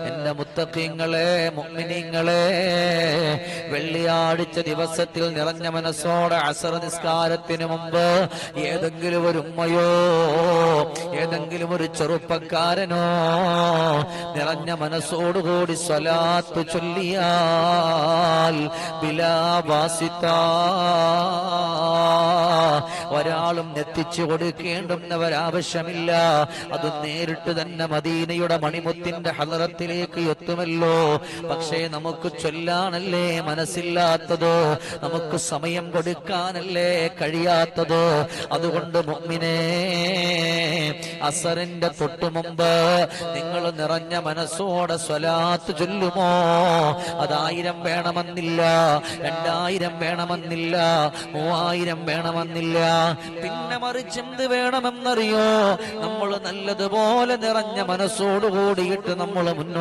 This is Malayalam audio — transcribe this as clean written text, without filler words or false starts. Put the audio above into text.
എന്റെ മുത്തഖീങ്ങളെ, മുഅ്മിനീങ്ങളെ, വെള്ളിയാഴ്ച ദിവസത്തിൽ നിറഞ്ഞ മനസ്സോടെ അസർ നിസ്കാരത്തിന് മുമ്പ് ഏതെങ്കിലും ഒരു ഉമ്മയോ ഏതെങ്കിലും ഒരു ചെറുപ്പക്കാരനോ നിറഞ്ഞ മനസ്സോടുകൂടി സ്വലാത്ത് ചൊല്ലിയാൽ ബിലാ വാസിത, ഒരാളും എത്തിച്ചു കൊടുക്കേണ്ടുന്നവരാവശ്യമില്ല. അത് നേരിട്ട് തന്നെ മദീനയുടെ മണിമുത്തിന്റെ ഹളറത്തിലേക്ക് എത്തുമല്ലോ. പക്ഷേ നമുക്ക് ചൊല്ലാനല്ലേ മനസ്സില്ലാത്തത്, നമുക്ക് സമയം കൊടുക്കാനല്ലേ കഴിയാത്തത്. അതുകൊണ്ട് മുഅ്മിനേ, അസറിന്റെ തൊട്ടു മുമ്പ് നിങ്ങൾ നിറഞ്ഞ മനസ്സോടെ സ്വലാത്ത് ചൊല്ലുമോ? അത് 1000 വേണമെന്നില്ല, 2000 വേണമെന്നില്ല, 3000 വേണമെന്നില്ല. പിന്നെ മറിച്ച് എന്ത് വേണമെന്നറിയോ? നമ്മൾ നല്ലതുപോലെ നിറഞ്ഞ മനസ്സോട് കൂടിയിട്ട് നമ്മൾ മുന്നോട്ട്